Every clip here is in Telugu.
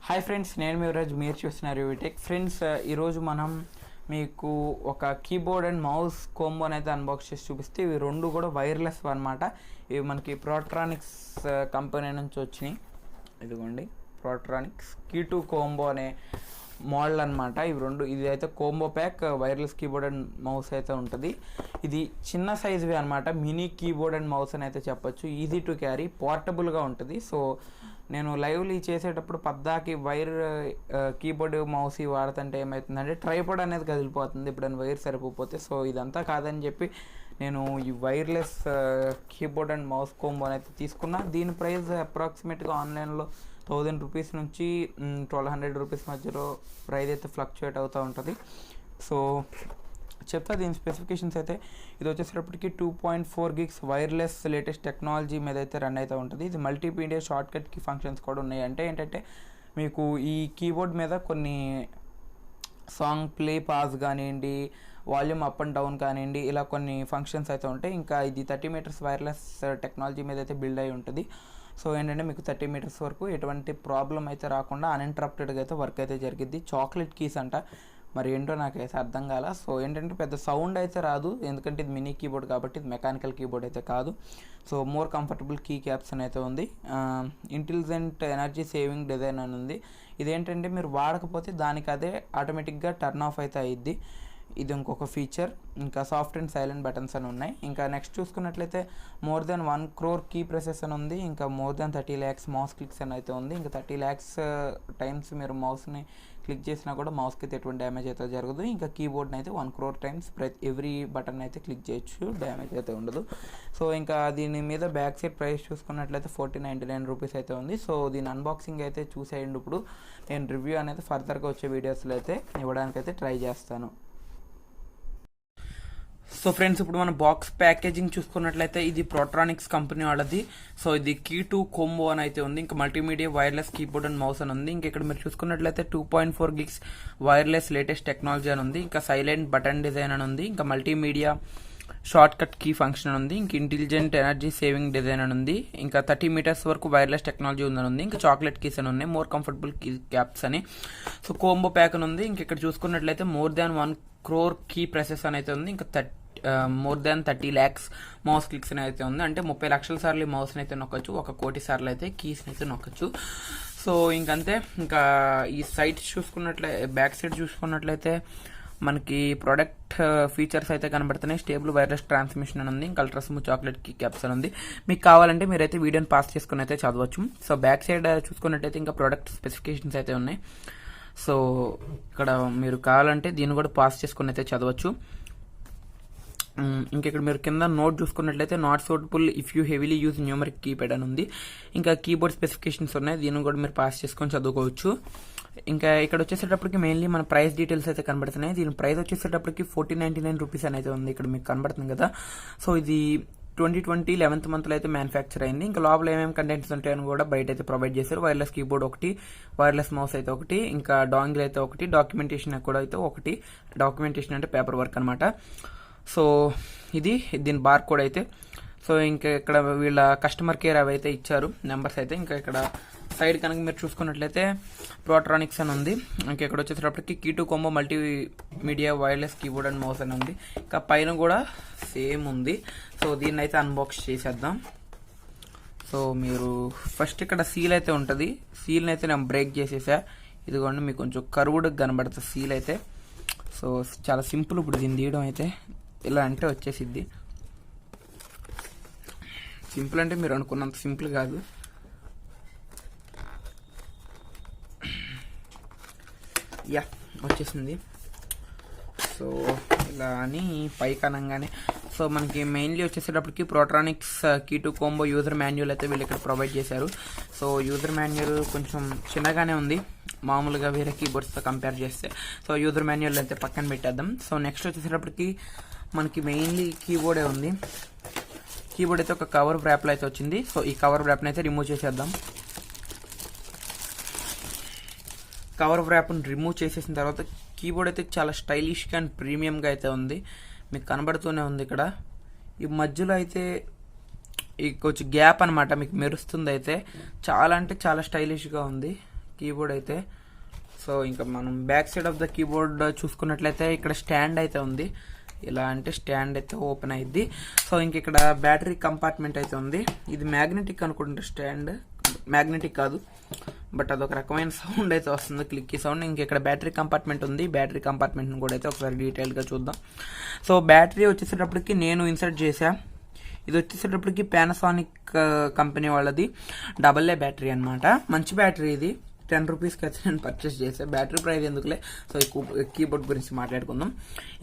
హాయ్ ఫ్రెండ్స్, నేను మీరాజ్. మీరు చూస్తున్నారు యూటెక్. ఫ్రెండ్స్, ఈరోజు మనం మీకు ఒక కీబోర్డ్ అండ్ మౌస్ కోంబోని అయితే అన్బాక్స్ చేసి చూపిస్తే ఇవి రెండు కూడా వైర్లెస్ అనమాట. ఇవి మనకి ప్రోట్రానిక్స్ కంపెనీ నుంచి వచ్చినాయి. ఇదిగోండి, ప్రోట్రానిక్స్ కీ2 కోంబో అనే మోడల్ అనమాట. ఇవి రెండు, ఇది అయితే combo pack wireless keyboard and mouse అయితే ఉంటుంది. ఇది చిన్న సైజువి అనమాట, మినీ కీబోర్డ్ అండ్ మౌస్ అని అయితే చెప్పొచ్చు. ఈజీ టు క్యారీ, పోర్టబుల్గా ఉంటుంది. సో నేను లైవ్లీ చేసేటప్పుడు పద్దాకి వైర్ కీబోర్డ్ మౌస్ వాడుతుంటే ఏమవుతుందంటే ట్రైపాడ్ అనేది కదిలిపోతుంది ఎప్పుడైనా వైర్ సరిపోతే. సో ఇదంతా కాదని చెప్పి నేను ఈ wireless keyboard and mouse combo అయితే తీసుకున్నా. దీని ప్రైస్ అప్రాక్సిమేట్గా ఆన్లైన్లో 1000 రూపీస్ నుంచి 1200 రూపీస్ మధ్యలో ప్రైస్ అయితే ఫ్లక్చుయేట్ అవుతూ ఉంటుంది. సో చెప్తా దీని స్పెసిఫికేషన్స్ అయితే. ఇది వచ్చేసేటప్పటికి 2.4 gigs వైర్లెస్ లేటెస్ట్ టెక్నాలజీ మీద అయితే రన్ అవుతూ ఉంటుంది. ఇది మల్టీమీడియా షార్ట్కట్ కీ ఫంక్షన్స్ కూడా ఉన్నాయి. అంటే ఏంటంటే మీకు ఈ కీబోర్డ్ మీద కొన్ని సాంగ్ ప్లే పాజ్ కానివ్వండి, వాల్యూమ్ అప్ అండ్ డౌన్ కానివ్వండి, ఇలా కొన్ని ఫంక్షన్స్ అయితే ఉంటాయి. ఇంకా ఇది 30 meters వైర్లెస్ టెక్నాలజీ మీద అయితే బిల్డ్ అయి ఉంటుంది. సో ఏంటంటే మీకు 30 meters వరకు ఎటువంటి ప్రాబ్లం అయితే రాకుండా అన్ఇంటరప్టెడ్గా అయితే వర్క్ అయితే జరిగిద్ది. చాక్లెట్ కీస్ అంట, మరి ఏంటో నాకైతే అర్థం కాల. సో ఏంటంటే పెద్ద సౌండ్ అయితే రాదు, ఎందుకంటే ఇది మినీ కీబోర్డ్ కాబట్టి, ఇది మెకానికల్ కీబోర్డ్ అయితే కాదు. So more comfortable key caps అని అయితే ఉంది. ఇంటెలిజెంట్ ఎనర్జీ సేవింగ్ డిజైన్ అని ఉంది. ఇదేంటంటే మీరు వాడకపోతే దానికి అదే ఆటోమేటిక్గా టర్న్ ఆఫ్ అయితే అయ్యిద్ది. ఇది ఇంకొక ఫీచర్. ఇంకా సాఫ్ట్ అండ్ సైలెంట్ బటన్స్ అని ఉన్నాయి. ఇంకా నెక్స్ట్ చూసుకున్నట్లయితే more than 1 crore key presses అని ఉంది. ఇంకా more than 30 lakhs mouse clicks అని అయితే ఉంది. ఇంకా 30 lakhs టైమ్స్ మీరు మౌస్ని క్లిక్ చేసినా కూడా మౌస్కి అయితే ఎటువంటి డ్యామేజ్ అయితే జరగదు. ఇంకా కీబోర్డ్ని అయితే 1 crore టైమ్స్ ఎవ్రీ బటన్ అయితే క్లిక్ చేయొచ్చు, డ్యామేజ్ అయితే ఉండదు. సో ఇంకా దీని మీద బ్యాక్ సైడ్ ప్రైస్ చూసుకున్నట్లయితే 1499 రూపీస్ అయితే ఉంది. సో దీని అన్బాక్సింగ్ అయితే చూసేయండి. ఇప్పుడు నేను రివ్యూ అనేది ఫర్దర్గా వచ్చే వీడియోస్లో అయితే ఇవ్వడానికి అయితే ట్రై చేస్తాను. సో ఫ్రెండ్స్, ఇప్పుడు మన బాక్స్ ప్యాకేజింగ్ చూసుకున్నట్లయితే ఇది ప్రోట్రానిక్స్ కంపెనీ వాళ్ళది. సో ఇది కీ2 కోంబో అని అయితే ఉంది. ఇంకా multimedia wireless keyboard and mouse అని ఉంది. ఇంకా ఇక్కడ మీరు చూసుకున్నట్లయితే 2.4 gigs వైర్లెస్ లేటెస్ట్ టెక్నాలజీ అని ఉంది. ఇంకా సైలెంట్ బటన్ డిజైన్ అని ఉంది. ఇంకా multimedia shortcut key function అని ఉంది. ఇంకా ఇంటెలిజెంట్ ఎనర్జీ సేవింగ్ డిజైన్ అని ఉంది. ఇంకా 30 meters వరకు వైర్లెస్ టెక్నాలజీ ఉందని ఉంది. ఇంకా చాక్లెట్ కీస్ అని ఉన్నాయి. మోర్ కంఫర్టబుల్ కీ క్యాప్స్ అని. సో కోంబో ప్యాక్ అని ఉంది. ఇంక ఇక్కడ చూసుకున్నట్లయితే more than 1 crore key presses అని అయితే ఉంది. ఇంకా more than 30 lakhs mouse clicks అని అయితే ఉంది. అంటే 30 లక్షల సార్లు మౌస్ని అయితే నొక్కచ్చు, 1 కోటి సార్లు అయితే కీస్ని అయితే నొక్కచ్చు. సో ఇంకంతే. ఇంకా ఈ సైట్ బ్యాక్ సైడ్ చూసుకున్నట్లయితే మనకి ప్రోడక్ట్ ఫీచర్స్ అయితే కనబడుతున్నాయి. స్టేబుల్ వైర్లెస్ ట్రాన్స్మిషన్ అని ఉంది. ఇంకా ultra smooth chocolate key caps అని ఉంది. మీకు కావాలంటే మీరైతే వీడియోని పాస్ చేసుకుని అయితే చదవచ్చు. సో బ్యాక్ సైడ్ చూసుకున్నట్లయితే ఇంకా ప్రోడక్ట్ స్పెసిఫికేషన్స్ అయితే ఉన్నాయి. సో ఇక్కడ మీరు కావాలంటే దీన్ని కూడా పాస్ చేసుకుని అయితే చదవచ్చు. ఇంకా ఇక్కడ మీరు కింద నోట్ చూసుకున్నట్లయితే not suitable if you heavily use numeric keypad అని ఉంది. ఇంకా కీబోర్డ్ స్పెసిఫికేషన్స్ ఉన్నాయి, దీన్ని కూడా మీరు పాస్ చేసుకొని చదువుకోవచ్చు. ఇంకా ఇక్కడ వచ్చేసేటప్పటికి మెయిన్లీ మన ప్రైస్ డీటెయిల్స్ అయితే కనబడుతున్నాయి. దీని ప్రైస్ వచ్చేసేటప్పటికి 1499 రూపీస్ అని అయితే ఉంది. ఇక్కడ మీకు కనబడుతుంది కదా. సో ఇది 2020 11th monthలో అయితే మ్యానుఫ్యాక్చర్ అయింది. ఇంకా లోపల ఏమేమి కంటెంట్స్ ఉంటాయని కూడా బయట అయితే ప్రొవైడ్ చేశారు. వైర్లెస్ కీబోర్డ్ ఒకటి, వైర్లెస్ మౌస్ అయితే ఒకటి, ఇంకా డాంగిల్ అయితే ఒకటి, డాక్యుమెంటేషన్ కూడా అయితే ఒకటి. డాక్యుమెంటేషన్ అంటే పేపర్ వర్క్ అనమాట. సో ఇది దీని బార్ కోడ్ అయితే. సో ఇంకా ఇక్కడ వీళ్ళ కస్టమర్ కేర్ అవి అయితే ఇచ్చారు నెంబర్స్ అయితే. ఇంకా ఇక్కడ సైడ్ కనుక మీరు చూసుకున్నట్లయితే ప్రోట్రానిక్స్ అని ఉంది. ఇంకా ఇక్కడ వచ్చేటప్పటికి కీ2 combo multimedia wireless keyboard and mouse అని ఉంది. ఇంకా పైన కూడా సేమ్ ఉంది. సో దీన్ని అయితే అన్బాక్స్ చేసేద్దాం. సో మీరు ఫస్ట్ ఇక్కడ సీల్ అయితే ఉంటుంది. సీల్ని అయితే నేను బ్రేక్ చేసేసా. ఇదిగోండి, మీకు కొంచెం కర్వ్డ్ కనబడుతుంది సీల్ అయితే. సో చాలా సింపుల్. ఇప్పుడు దీన్ని తీయడం అయితే ఇలా అంటే వచ్చేసిద్ది. సింపుల్ అంటే మీరు అనుకున్నంత సింపుల్ కాదు. యా, వచ్చేసింది. సో ఇలా అని పైకి అనగానే సో మనకి మెయిన్లీ వచ్చేసేటప్పటికి ప్రోట్రానిక్స్ కీ2 కోంబో యూజర్ మాన్యువల్ అయితే వీళ్ళు ఇక్కడ ప్రొవైడ్ చేశారు. సో యూజర్ మాన్యువల్ కొంచెం చిన్నగానే ఉంది మామూలుగా వేరే కీబోర్డ్స్తో కంపేర్ చేస్తే. సో యూజర్ మాన్యువల్ అయితే పక్కన పెట్టేద్దాం. సో నెక్స్ట్ వచ్చేసేటప్పటికి మనకి మెయిన్లీ కీబోర్డే ఉంది. కీబోర్డ్ అయితే ఒక కవర్ వ్రాప్లో అయితే వచ్చింది. సో ఈ కవర్ వ్రాప్ని అయితే రిమూవ్ చేసేద్దాం. కవర్ వ్రాప్ని రిమూవ్ చేసేసిన తర్వాత కీబోర్డ్ అయితే చాలా స్టైలిష్గా అండ్ ప్రీమియంగా అయితే ఉంది. మీకు కనబడుతూనే ఉంది. ఇక్కడ ఈ మధ్యలో అయితే ఈ కొంచెం గ్యాప్ అనమాట మీకు మెరుస్తుంది. అయితే చాలా అంటే చాలా స్టైలిష్గా ఉంది. కీబోర్డ్ అయితే. సో ఇంకా మనం back side of the keyboard చూసుకున్నట్లయితే ఇక్కడ స్టాండ్ అయితే ఉంది. ఇలా అంటే స్టాండ్ అయితే ఓపెన్ అయ్యిద్ది. సో ఇంక ఇక్కడ బ్యాటరీ కంపార్ట్మెంట్ అయితే ఉంది. ఇది మ్యాగ్నెటిక్ అనుకుంటా, స్టాండ్ మ్యాగ్నెటిక్ కాదు, బట్ అదొక రకమైన సౌండ్ అయితే వస్తుంది, క్లిక్కీ సౌండ్. ఇంక ఇక్కడ బ్యాటరీ కంపార్ట్మెంట్ ఉంది. బ్యాటరీ కంపార్ట్మెంట్ని కూడా అయితే ఒకసారి డీటెయిల్గా చూద్దాం. సో బ్యాటరీ వచ్చేసేటప్పటికి నేను ఇన్సర్ట్ చేసా. ఇది వచ్చేసేటప్పటికి పానాసోనిక్ కంపెనీ వాళ్ళది AA బ్యాటరీ అనమాట. మంచి బ్యాటరీ ఇది. 10 రూపీస్కి అయితే నేను పర్చేస్ చేసాను. బ్యాటరీ ప్రైస్ ఎందుకులే. సో ఈ కీబోర్డ్ గురించి మాట్లాడుకుందాం.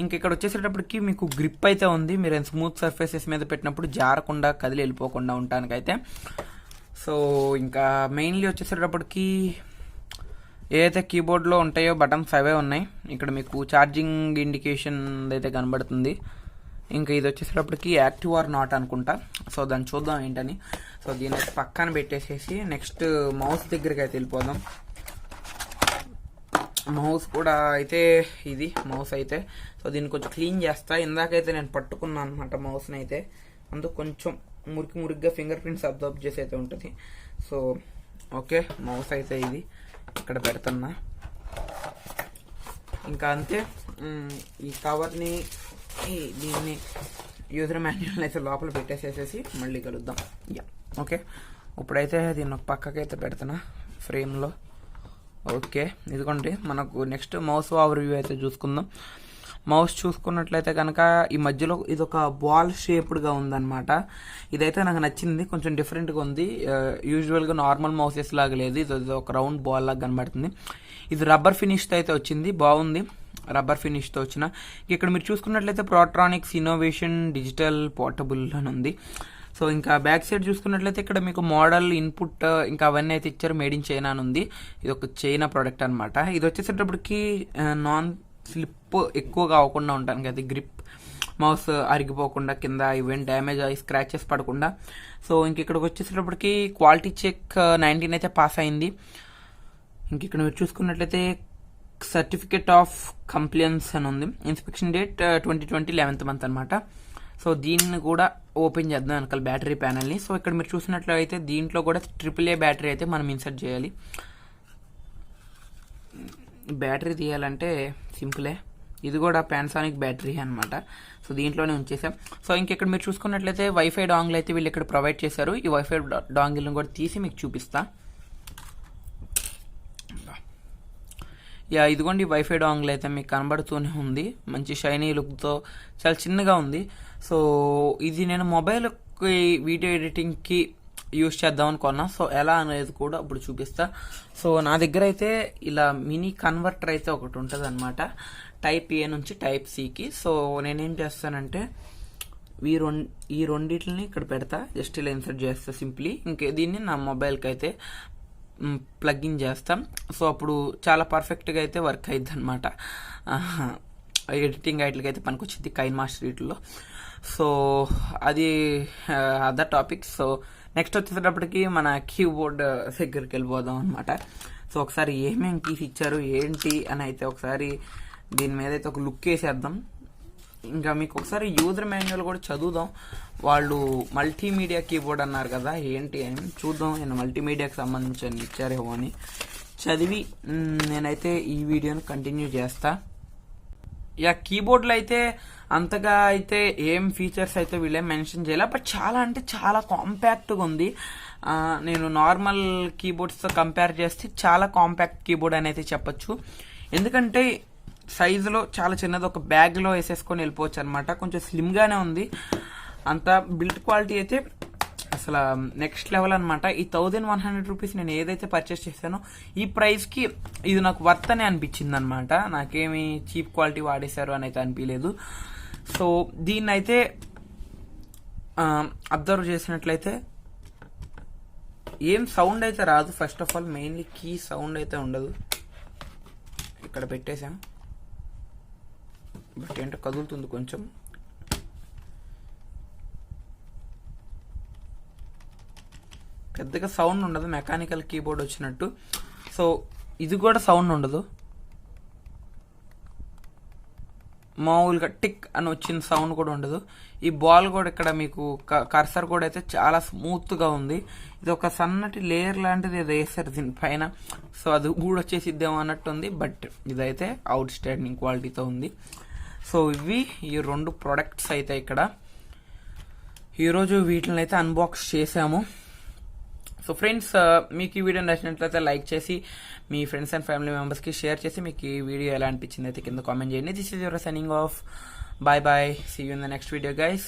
ఇంక ఇక్కడ వచ్చేసేటప్పటికి మీకు గ్రిప్ అయితే ఉంది. మీరు స్మూత్ సర్ఫేసెస్ మీద పెట్టినప్పుడు జారకుండా కదిలి వెళ్ళిపోకుండా ఉండటానికైతే. సో ఇంకా మెయిన్లీ వచ్చేసేటప్పటికి ఏదైతే కీబోర్డ్లో ఉంటాయో బటన్స్ అవే ఉన్నాయి. ఇక్కడ మీకు ఛార్జింగ్ ఇండికేషన్ అయితే కనబడుతుంది. ఇంకా ఇది వచ్చేసేటప్పటికి యాక్టివ్ ఆర్ నాట్ అనుకుంటా. సో దాన్ని చూద్దాం ఏంటని. సో దీని అయితే పక్కన పెట్టేసేసి నెక్స్ట్ మౌస్ దగ్గరికి అయితే వెళ్ళిపోదాం. మౌస్ కూడా అయితే ఇది మౌస్ అయితే. సో దీన్ని కొంచెం క్లీన్ చేస్తా. ఇందాకైతే నేను పట్టుకున్నాను అనమాట మౌస్ని అయితే. అందుకు కొంచెం మురికిగా ఫింగర్ ప్రింట్స్ అబ్జర్వ్ చేసి అయితే ఉంటుంది. సో ఓకే, మౌస్ అయితే ఇది ఇక్కడ పెడుతున్నా. ఇంకా అంతే. ఈ కవర్ని దీన్ని యూజర్ మాన్యువల్ అయితే లోపల పెట్టేసేసేసి మళ్ళీ కలుద్దాం. ఓకే, ఇప్పుడైతే దీన్ని ఒక పక్కకైతే పెడుతున్నా ఫ్రేమ్లో. ఓకే, ఇదిగోండి మనకు నెక్స్ట్ మౌస్ ఓవర్ వ్యూ అయితే చూసుకుందాం. మౌస్ చూసుకున్నట్లయితే కనుక ఈ మధ్యలో ఇది ఒక బాల్ షేప్డ్గా ఉందన్నమాట. ఇదైతే నాకు నచ్చింది, కొంచెం డిఫరెంట్గా ఉంది. యూజువల్గా నార్మల్ మౌసెస్ లాగా లేదు, ఇది ఒక రౌండ్ బాల్ లాగా కనబడుతుంది. ఇది రబ్బర్ ఫినిష్తో అయితే వచ్చింది, బాగుంది. రబ్బర్ ఫినిష్తో వచ్చిన ఇక్కడ మీరు చూసుకున్నట్లయితే ప్రోట్రానిక్స్ ఇన్నోవేషన్ డిజిటల్ పోర్టబుల్ అని ఉంది. సో ఇంకా బ్యాక్ సైడ్ చూసుకున్నట్లయితే ఇక్కడ మీకు మోడల్ ఇన్పుట్ ఇంకా అవన్నీ అయితే ఇచ్చారు. మేడ్ ఇన్ చైనా అని ఉంది. ఇది ఒక చైనా ప్రోడక్ట్ అనమాట. ఇది వచ్చేసేటప్పటికి నాన్ స్లిప్ ఎక్కువగా అవ్వకుండా ఉంటాను కదా, గ్రిప్ మౌస్ అరిగిపోకుండా, కింద ఈవెన్ డ్యామేజ్ అయ్యి స్క్రాచెస్ పడకుండా. సో ఇంక ఇక్కడికి వచ్చేసేటప్పటికి క్వాలిటీ చెక్ 19 అయితే పాస్ అయింది. ఇంక ఇక్కడ మీరు చూసుకున్నట్లయితే సర్టిఫికేట్ ఆఫ్ కంప్లైన్స్ అని ఉంది. ఇన్స్పెక్షన్ డేట్ 2020 11th month అనమాట. సో దీన్ని కూడా ఓపెన్ చేద్దాం వెనకాల బ్యాటరీ ప్యానల్ని. సో ఇక్కడ మీరు చూసినట్లయితే దీంట్లో కూడా AAA బ్యాటరీ అయితే మనం ఇన్సర్ట్ చేయాలి. బ్యాటరీ తీయాలంటే సింపులే. ఇది కూడా పానాసోనిక్ బ్యాటరీ అనమాట. సో దీంట్లోనే ఉంచేసాం. సో ఇంకెక్కడ మీరు చూసుకున్నట్లయితే వైఫై డాంగిల్ అయితే వీళ్ళు ఇక్కడ ప్రొవైడ్ చేశారు. ఈ వైఫై డాంగిల్ని కూడా తీసి మీకు చూపిస్తా. ఇదిగోండి వైఫై డాంగిల్ అయితే మీకు కనబడుతూనే ఉంది. మంచి షైనీ లుక్తో చాలా చిన్నగా ఉంది. సో ఇది నేను మొబైల్కి వీడియో ఎడిటింగ్కి యూజ్ చేద్దాం అనుకున్నా. సో ఎలా అనేది కూడా ఇప్పుడు చూపిస్తా. సో నా దగ్గర అయితే ఇలా మినీ కన్వర్టర్ అయితే ఒకటి ఉంటుంది అనమాట, టైప్ ఏ నుంచి టైప్ సికి. సో నేనేం చేస్తానంటే ఈ రెండిట్లని ఇక్కడ పెడతా, జస్ట్ ఇలా ఇన్సర్ట్ చేస్తా సింప్లీ. ఇంకే దీన్ని నా మొబైల్కి అయితే ప్లగ్ ఇన్ చేస్తాం. సో అప్పుడు చాలా పర్ఫెక్ట్గా అయితే వర్క్ అవుతుంది అనమాట. ఎడిటింగ్ వాటికి అయితే పనికొచ్చింది కైన్ మాస్టర్ వీటిలో. సో అది అదర్ టాపిక్. సో నెక్స్ట్ వచ్చేటప్పటికి మన కీబోర్డ్ దగ్గరికి వెళ్ళిపోదాం అనమాట. సో ఒకసారి ఏమేమి కీస్ ఇచ్చారు ఏంటి అని అయితే ఒకసారి దీని మీద అయితే ఒక లుక్ వేసేద్దాం. ఇంకా మీకు ఒకసారి యూజర్ మాన్యువల్ కూడా చదువుదాం. వాళ్ళు మల్టీమీడియా కీబోర్డ్ అన్నారు కదా, ఏంటి అని చూద్దాం. నేను మల్టీమీడియాకి సంబంధించి ఇచ్చారేమో అని చదివి నేనైతే ఈ వీడియోని కంటిన్యూ చేస్తా. కీబోర్డ్లో అయితే అంతగా అయితే ఏం ఫీచర్స్ అయితే వీళ్ళేం మెన్షన్ చేయాలి, బట్ చాలా అంటే చాలా కాంపాక్ట్గా ఉంది. నేను నార్మల్ కీబోర్డ్స్తో కంపేర్ చేస్తే చాలా కాంపాక్ట్ కీబోర్డ్ అని అయితే చెప్పచ్చు. ఎందుకంటే సైజులో చాలా చిన్నది, ఒక బ్యాగ్లో వేసేసుకొని వెళ్ళిపోవచ్చు అనమాట. కొంచెం స్లిమ్గానే ఉంది. అంత బిల్డ్ క్వాలిటీ అయితే అసలు నెక్స్ట్ లెవెల్ అనమాట. ఈ 1100 రూపీస్ నేను ఏదైతే పర్చేస్ చేశానో ఈ ప్రైస్కి ఇది నాకు వర్త్ అనే అనిపించింది అనమాట. నాకేమి చీప్ క్వాలిటీ వాడేశారు అని అయితే అనిపించలేదు. సో దీన్ని అయితే అబ్జర్వ్ చేసినట్లయితే ఏం సౌండ్ అయితే రాదు. First of all mainly key sound అయితే ఉండదు. ఇక్కడ పెట్టేశాం, బట్ ఏంటో కదులుతుంది కొంచెం. పెద్దగా సౌండ్ ఉండదు, మెకానికల్ కీబోర్డ్ వచ్చినట్టు. సో ఇది కూడా సౌండ్ ఉండదు, మామూలుగా టిక్ అని వచ్చిన సౌండ్ కూడా ఉండదు. ఈ బాల్ కూడా ఇక్కడ మీకు కర్సర్ కూడా అయితే చాలా స్మూత్గా ఉంది. ఇది ఒక సన్నటి లేయర్ లాంటిది ఏదో వేసారు దీనిపైన, సో అది కూడా వచ్చేసిద్దాం అన్నట్టు ఉంది. బట్ ఇదైతే అవుట్ స్టాండింగ్ క్వాలిటీతో ఉంది. సో ఇవి ఈ 2 ప్రొడక్ట్స్ అయితే ఇక్కడ ఈరోజు వీటిని అయితే అన్బాక్స్ చేసాము. సో ఫ్రెండ్స్, మీకు ఈ వీడియో నచ్చినట్లయితే లైక్ చేసి మీ ఫ్రెండ్స్ అండ్ ఫ్యామిలీ మెంబర్స్కి షేర్ చేసి మీకు ఈ వీడియో ఎలా అనిపించింది అయితే కింద కామెంట్ చేయండి. This is your signing off. Bye bye, see you in the next video guys.